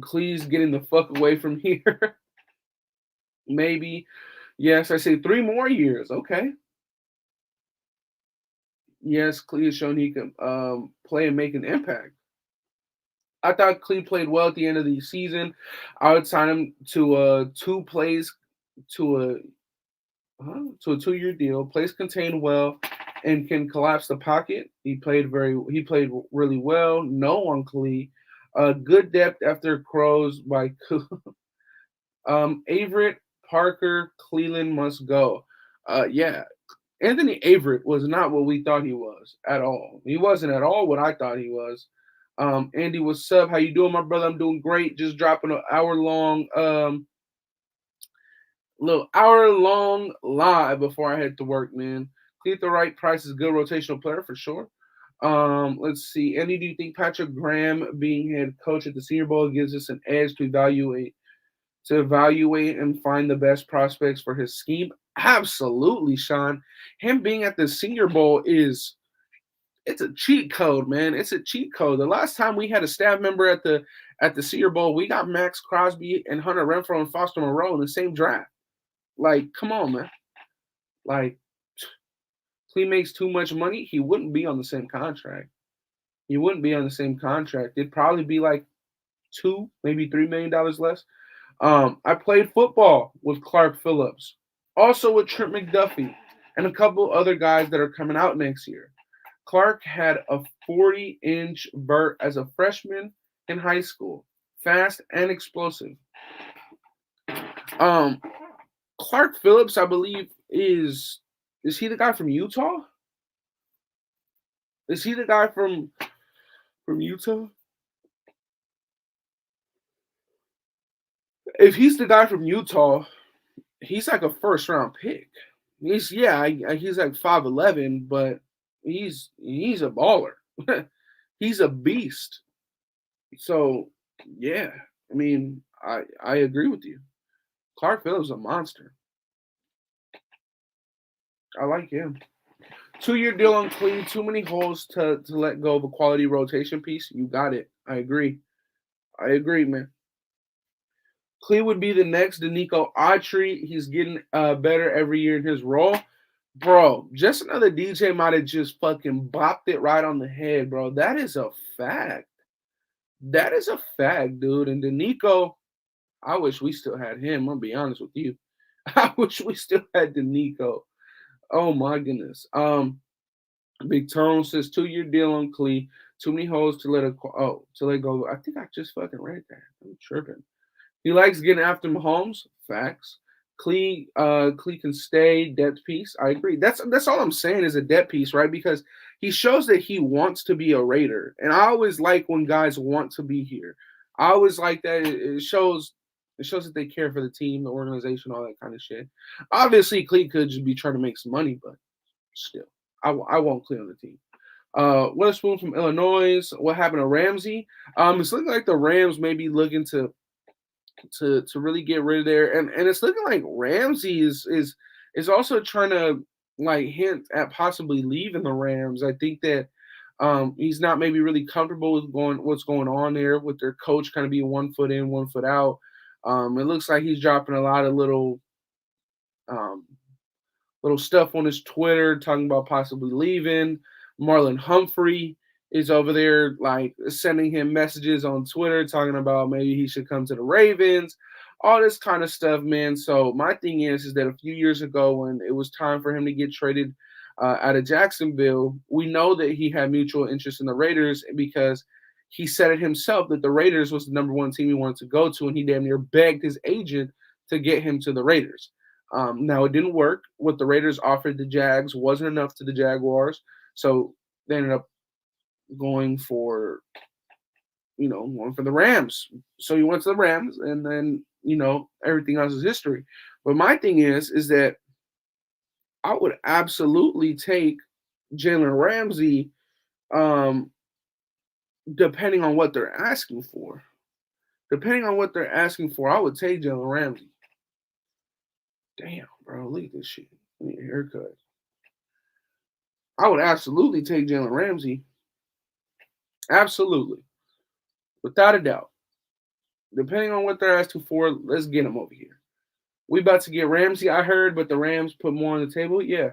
Please getting the fuck away from here. Maybe. Yes, I say 3 more years. Okay. Yes, Clee has shown he can play and make an impact. I thought Clee played well at the end of the season. I would sign him to two plays to a to a 2 year deal. Plays contained well and can collapse the pocket. He played really well. No on Clee. Good depth after Crows by Averett, Parker, Clelin must go. Yeah, Anthony Averett was not what we thought he was at all. He wasn't at all what I thought he was. Andy, what's up? How you doing, my brother? I'm doing great. Just dropping an hour long live before I head to work, man. Cleat the right price is good rotational player for sure. Let's see. Andy, do you think Patrick Graham being head coach at the Senior Bowl gives us an edge to evaluate and find the best prospects for his scheme? Absolutely, Sean. Him being at the Senior Bowl it's a cheat code, man. It's a cheat code. The last time we had a staff member at the Senior Bowl, we got Max Crosby and Hunter Renfrow and Foster Moreau in the same draft. Like, come on, man. Like, if he makes too much money, he wouldn't be on the same contract. He wouldn't be on the same contract. It'd probably be like maybe $3 million less. I played football with Clark Phillips, also with Trent McDuffie, and a couple other guys that are coming out next year. Clark had a 40-inch vert as a freshman in high school, fast and explosive. Clark Phillips, I believe, is he the guy from Utah? Is he the guy from Utah? If he's the guy from Utah, he's like a first round pick. He's like 5'11", but he's a baller. He's a beast. So yeah, I mean, I agree with you. Clark Phillips is a monster. I like him. 2 year deal on Clee. Too many holes to let go of a quality rotation piece. You got it. I agree. Man. Clee would be the next Danico Autry. He's getting better every year in his role. Bro, just another DJ might have just fucking bopped it right on the head, bro. That is a fact. That is a fact, dude. And Danico, I wish we still had him. I'm going to be honest with you. I wish we still had Danico. Oh, my goodness. Big Tone says 2 year deal on Clee. Too many holes to let go. I think I just fucking read that. I'm tripping. He likes getting after Mahomes. Facts. Clee can stay depth piece. I agree. That's all I'm saying is a depth piece, right? Because he shows that he wants to be a Raider, and I always like when guys want to be here. I always like that. It shows that they care for the team, the organization, all that kind of shit. Obviously, Clee could just be trying to make some money, but still, I want Clee on the team. Witherspoon from Illinois. What happened to Ramsey? It's looking like the Rams may be looking to really get rid of there, and it's looking like Ramsey is also trying to like hint at possibly leaving the Rams. I think that he's not maybe really comfortable with what's going on there with their coach kind of being 1 foot in, 1 foot out. It looks like he's dropping a lot of little stuff on his Twitter talking about possibly leaving. Marlon Humphrey is over there like sending him messages on Twitter talking about maybe he should come to the Ravens, all this kind of stuff, man. So my thing is that a few years ago when it was time for him to get traded out of Jacksonville, we know that he had mutual interest in the Raiders because he said it himself that the Raiders was the number one team he wanted to go to, and he damn near begged his agent to get him to the Raiders. Now it didn't work. What the Raiders offered the Jags wasn't enough to the Jaguars, so they ended up going for going for the Rams. So he went to the Rams, and then everything else is history. But my thing is that I would absolutely take Jalen Ramsey, um, depending on what they're asking for. Depending on what they're asking for, I would take Jalen Ramsey. Damn, bro, look at this shit. I need a haircut. I would absolutely take Jalen Ramsey. Absolutely. Without a doubt. Depending on what they're asking for, let's get him over here. We about to get Ramsey, I heard, but the Rams put more on the table. Yeah.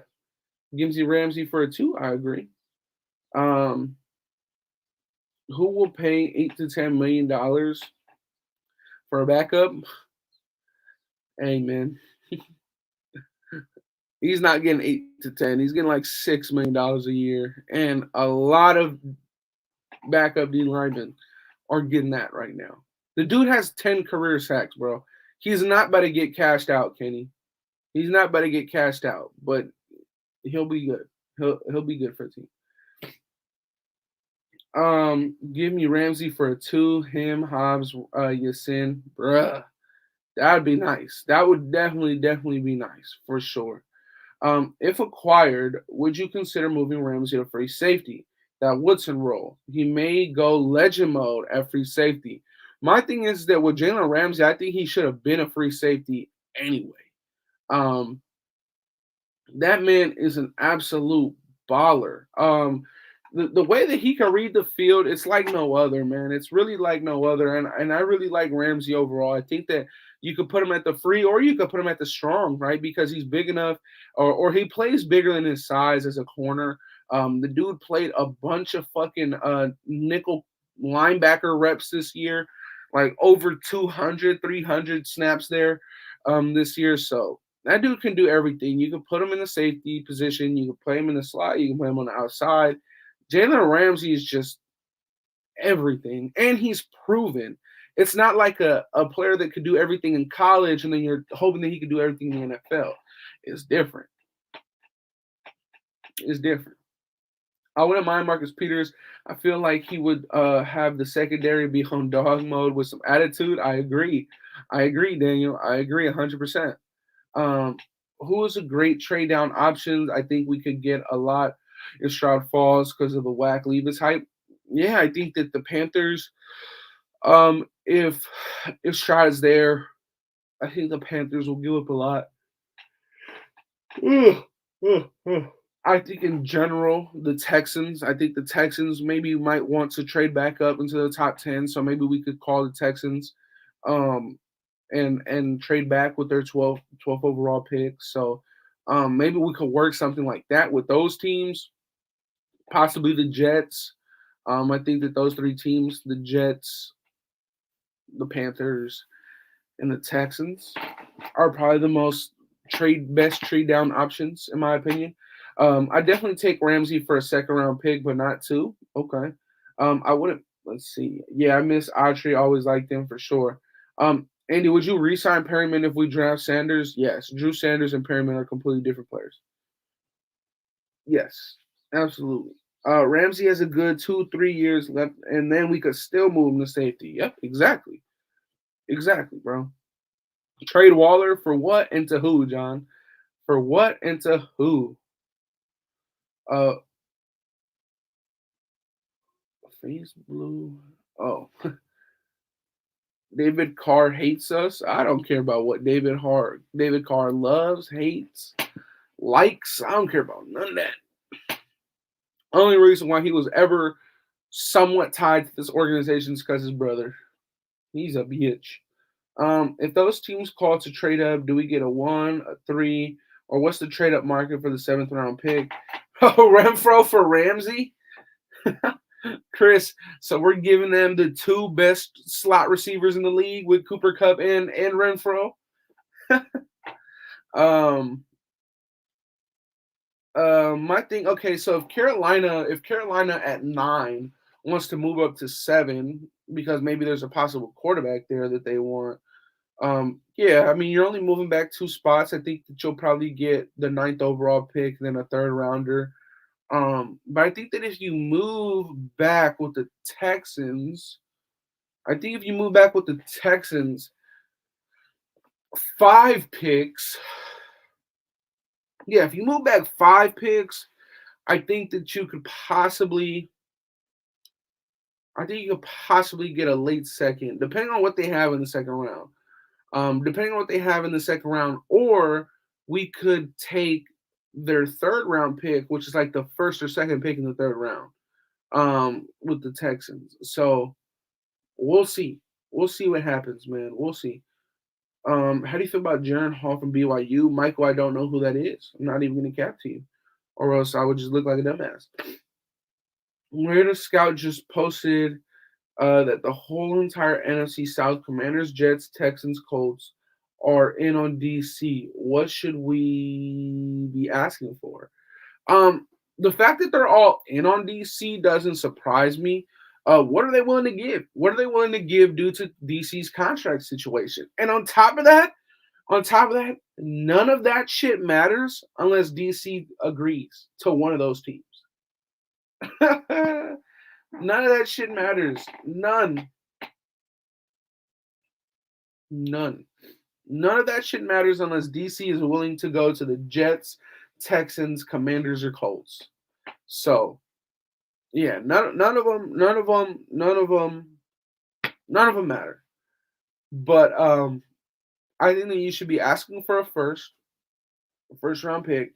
Gives you Ramsey for a 2. I agree. Who will pay $8 to $10 million for a backup? Hey, man. He's not getting 8 to 10. He's getting like $6 million a year. And a lot of backup D linemen are getting that right now. The dude has 10 career sacks, bro. He's not about to get cashed out, Kenny. He's not about to get cashed out, but he'll be good. He'll be good for a team. Give me Ramsey for a 2. Him, Hobbs, Yasin, bruh. That'd be nice. That would definitely be nice for sure. If acquired, would you consider moving Ramsey to free safety? That Woodson role. He may go legend mode at free safety. My thing is that with Jalen Ramsey, I think he should have been a free safety anyway. That man is an absolute baller. The way that he can read the field, it's like no other, man. It's really like no other. And I really like Ramsey overall. I think that you could put him at the free or you could put him at the strong, right? Because he's big enough or he plays bigger than his size as a corner. The dude played a bunch of fucking nickel linebacker reps this year, like over 200, 300 snaps there this year. So that dude can do everything. You can put him in the safety position. You can play him in the slot. You can play him on the outside. Jalen Ramsey is just everything, and he's proven. It's not like a player that could do everything in college, and then you're hoping that he could do everything in the NFL. It's different. It's different. I wouldn't mind Marcus Peters. I feel like he would have the secondary be on dog mode with some attitude. I agree, Daniel. I agree 100%. Who is a great trade down option? I think we could get a lot if Stroud falls because of the whack Levis hype. Yeah, I think that the Panthers, if Stroud is there, I think the Panthers will give up a lot. I think in general, the Texans maybe might want to trade back up into the top 10. So maybe we could call the Texans and trade back with their 12th overall pick. So maybe we could work something like that with those teams, possibly the Jets. I think that those 3 teams, the Jets, the Panthers, and the Texans, are probably the best trade down options, in my opinion. I definitely take Ramsey for a second-round pick, but not 2. Okay. I wouldn't – let's see. Yeah, I miss Autry. Always liked him for sure. Andy, would you re-sign Perryman if we draft Sanders? Yes. Drew Sanders and Perryman are completely different players. Yes, absolutely. Ramsey has a good 2-3 years left, and then we could still move him to safety. Yep, exactly. Exactly, bro. Trade Waller for what and to who, John? For what and to who? Face blue. Oh. David Carr hates us. I don't care about what David Carr loves, hates, likes. I don't care about none of that. Only reason why he was ever somewhat tied to this organization is because his brother. He's a bitch. If those teams call to trade up, do we get a 1, a 3, or what's the trade up market for the 7th round pick? Oh, Renfro for Ramsey? Chris, so we're giving them the 2 best slot receivers in the league with Cooper Kupp and Renfro. My thing, okay, so if Carolina at 9 wants to move up to 7 because maybe there's a possible quarterback there that they want, Yeah, I mean, you're only moving back 2 spots. I think that you'll probably get the ninth overall pick, then a third rounder. But I think that if you move back with the Texans, I think if you move back with the Texans, 5 picks. Yeah, if you move back 5 picks, I think that you could possibly get a late second, depending on what they have in the second round. Depending on what they have in the second round, or we could take their third round pick, which is like the first or second pick in the third round, with the Texans. So we'll see. We'll see what happens, man. We'll see. How do you feel about Jaron Hall from BYU? Michael, I don't know who that is. I'm not even going to cap to you, or else I would just look like a dumbass. Raider Scout just posted that the whole entire NFC South, Commanders, Jets, Texans, Colts, are in on DC. What should we be asking for? The fact that they're all in on DC doesn't surprise me. What are they willing to give? What are they willing to give due to DC's contract situation? And on top of that, none of that shit matters unless DC agrees to one of those teams. None of that shit matters. None. None of that shit matters unless DC is willing to go to the Jets, Texans, Commanders, or Colts. So, yeah, none of them matter. But I think that you should be asking for a first round pick,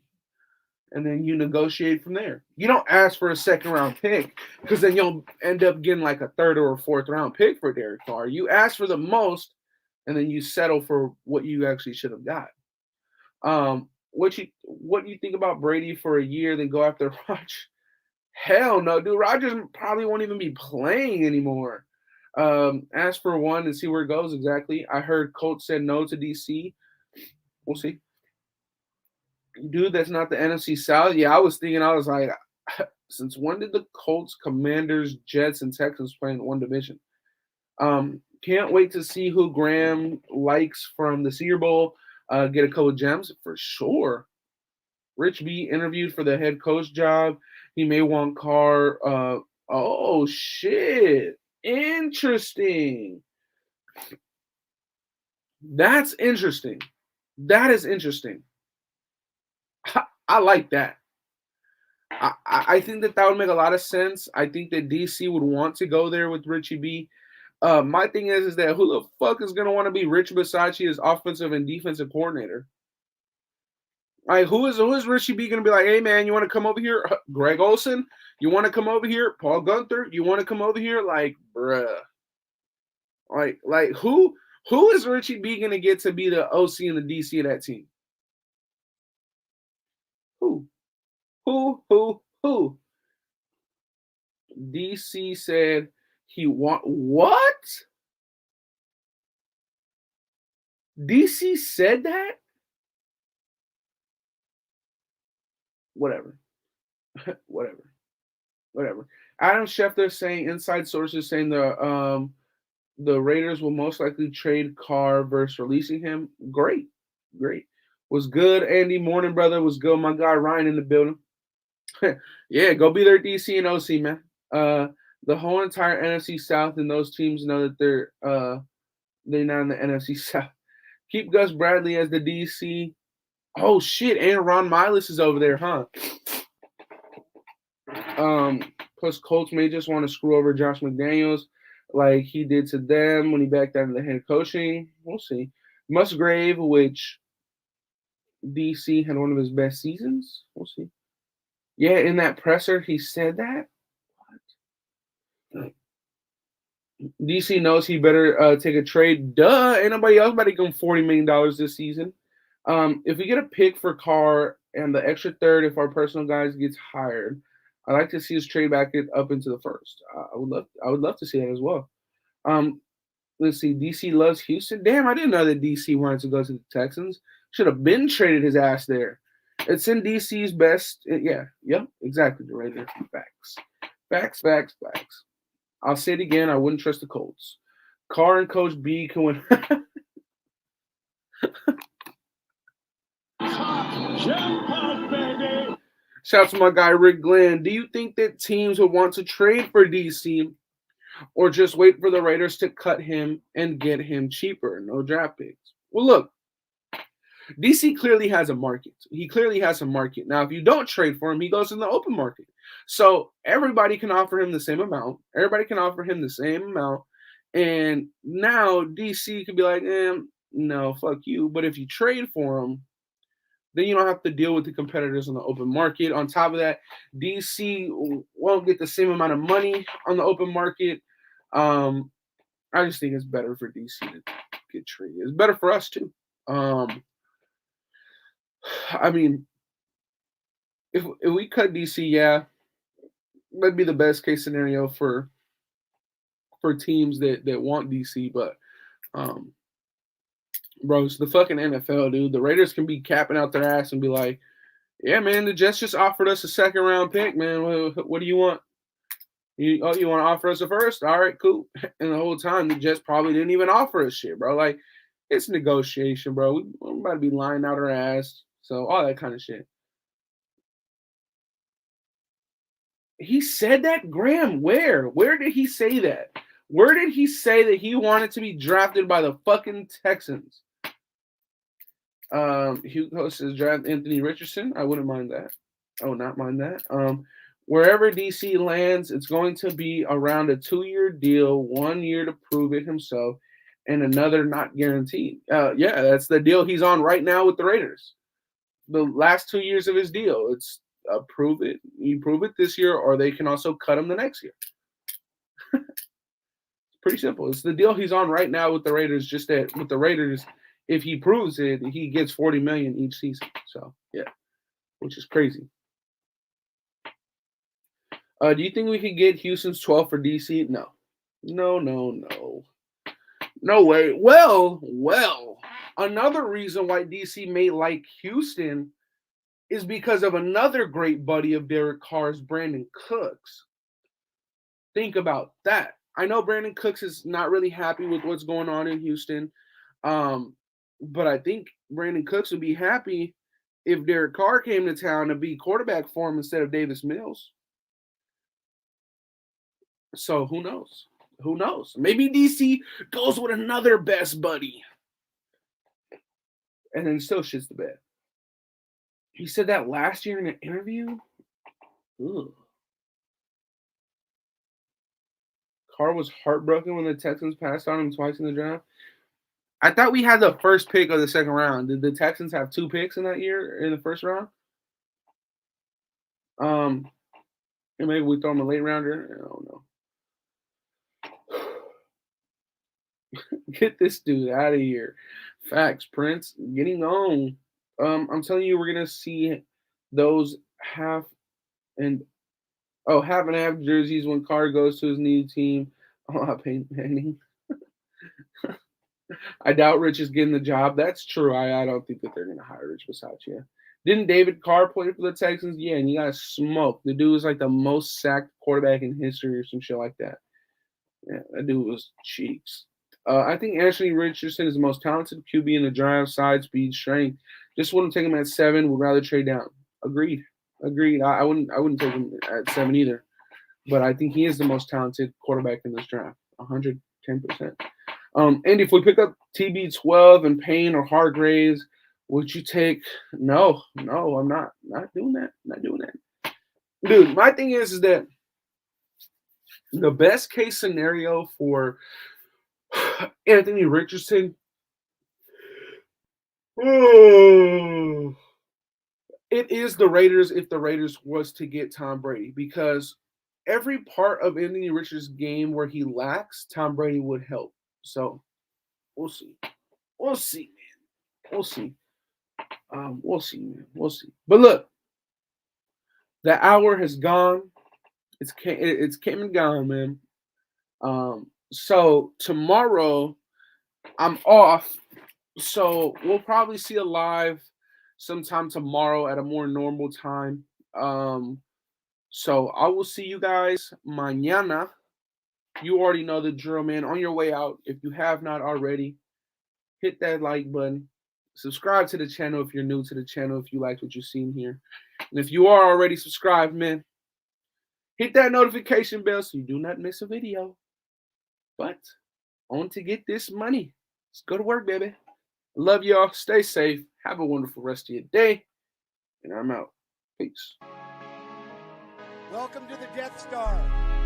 and then you negotiate from there. You don't ask for a second round pick because then you'll end up getting like a third or a fourth round pick for Derek Carr. You ask for the most, and then you settle for what you actually should have got. What do you think about Brady for a year, then go after Rodgers? Hell no, dude. Rodgers probably won't even be playing anymore. Ask for one and see where it goes exactly. I heard Colts said no to DC. We'll see. Dude, that's not the NFC South. Yeah, I was like, since when did the Colts, Commanders, Jets, and Texans play in one division? Can't wait to see who Graham likes from the Senior Bowl. Get a couple of gems for sure. Rich B interviewed for the head coach job. He may want Carr. Oh shit! Interesting. That's interesting. That is interesting. I like that. I think that would make a lot of sense. I think that DC would want to go there with Richie B. My thing is that who the fuck is going to want to be Rich Bisaccia as offensive and defensive coordinator? Like, who is Richie B going to be like, hey, man, you want to come over here? Greg Olsen? You want to come over here? Paul Gunther? You want to come over here? Like, bruh. Like who is Richie B going to get to be the OC and the DC of that team? Who? DC said he want what? DC said that? Whatever. Whatever. Adam Schefter saying inside sources saying the Raiders will most likely trade Carr versus releasing him. Great. Was good, Andy. Morning, brother. Was good. My guy Ryan in the building. Yeah, go be their DC and OC, man. The whole entire NFC South and those teams know that they're not in the NFC South. Keep Gus Bradley as the DC. Oh shit, and Ron Miles is over there, huh? Plus Colts may just want to screw over Josh McDaniels like he did to them when he backed out of the head coaching. We'll see. Musgrave, which DC had one of his best seasons. We'll see. Yeah, in that presser, he said that. What? DC knows he better take a trade. Duh, ain't nobody else about to give him $40 million this season. If we get a pick for Carr and the extra third, if our personal guys gets hired, I'd like to see us trade back it up into the first. I would love to see that as well. Let's see. DC loves Houston. Damn, I didn't know that DC wanted to go to the Texans. Should have been traded his ass there. It's in DC's best. Yeah, yep, exactly. The Raiders. Facts. I'll say it again. I wouldn't trust the Colts. Carr and Coach B can win. Jackpot, baby. Shout out to my guy Rick Glenn. Do you think that teams would want to trade for DC or just wait for the Raiders to cut him and get him cheaper? No draft picks. Well, look, DC clearly has a market. He clearly has a market. Now, if you don't trade for him, he goes in the open market. So everybody can offer him the same amount. Everybody can offer him the same amount. And now DC could be like, no, fuck you. But if you trade for him, then you don't have to deal with the competitors on the open market. On top of that, DC won't get the same amount of money on the open market. I just think it's better for DC to get traded. It's better for us too. I mean, if we cut DC, yeah, that'd be the best case scenario for teams that want DC. But bro, it's the fucking NFL, dude. The Raiders can be capping out their ass and be like, yeah, man, the Jets just offered us a second round pick, man. What do you want? You want to offer us a first? All right, cool. And the whole time, the Jets probably didn't even offer us shit, bro. Like, it's negotiation, bro. We're about to be lying out our ass. So, all that kind of shit. He said that? Graham, where? Where did he say that? Where did he say that he wanted to be drafted by the fucking Texans? Hugo says draft Anthony Richardson. I wouldn't mind that. I would not mind that. Wherever DC lands, it's going to be around a 2-year deal, 1 year to prove it himself, and another not guaranteed. Yeah, that's the deal he's on right now with the Raiders. The last 2 years of his deal, it's prove it. You prove it this year, or they can also cut him the next year. It's pretty simple. It's the deal he's on right now with the Raiders. Just that with the Raiders, if he proves it, he gets $40 million each season. So yeah, which is crazy. Do you think we could get Houston's 12 for DC? No. No way. Well, another reason why DC may like Houston is because of another great buddy of Derek Carr's, Brandon Cooks. Think about that. I know Brandon Cooks is not really happy with what's going on in Houston, but I think Brandon Cooks would be happy if Derek Carr came to town to be quarterback for him instead of Davis Mills. So who knows? Who knows? Maybe DC goes with another best buddy and then still shits the bed. He said that last year in an interview? Ugh. Carr was heartbroken when the Texans passed on him twice in the draft. I thought we had the first pick of the second round. Did the Texans have 2 picks in that year in the first round? And maybe we throw him a late rounder. I don't know. Get this dude out of here. Facts, Prince. Getting on. I'm telling you, we're gonna see those half and half jerseys when Carr goes to his new team. Peyton Manning. I doubt Rich is getting the job. That's true. I don't think that they're gonna hire Rich Bisaccia. Didn't David Carr play for the Texans? Yeah, and he got smoked. The dude was like the most sacked quarterback in history or some shit like that. Yeah, that dude was cheeks. I think Anthony Richardson is the most talented QB in the draft, side, speed, strength. Just wouldn't take him at 7. Would rather trade down. Agreed. I wouldn't take him at 7 either. But I think he is the most talented quarterback in this draft. 110%. Andy, if we pick up TB12 and Payne or Hargraves, would you take? No, I'm not doing that. Not doing that. Dude, my thing is that the best case scenario for Anthony Richardson, it is the Raiders if the Raiders was to get Tom Brady, because every part of Anthony Richardson's game where he lacks, Tom Brady would help. So we'll see. We'll see, man. We'll see. We'll see, man. We'll see. But look, the hour has gone. It's came and gone, man. So tomorrow I'm off. So we'll probably see a live sometime tomorrow at a more normal time. So I will see you guys mañana. You already know the drill, man. On your way out, if you have not already, hit that like button. Subscribe to the channel if you're new to the channel, if you like what you've seen here. And if you are already subscribed, man, hit that notification bell so you do not miss a video. But on to get this money. Let's go to work, baby. Love y'all. Stay safe. Have a wonderful rest of your day. And I'm out. Peace. Welcome to the Death Star.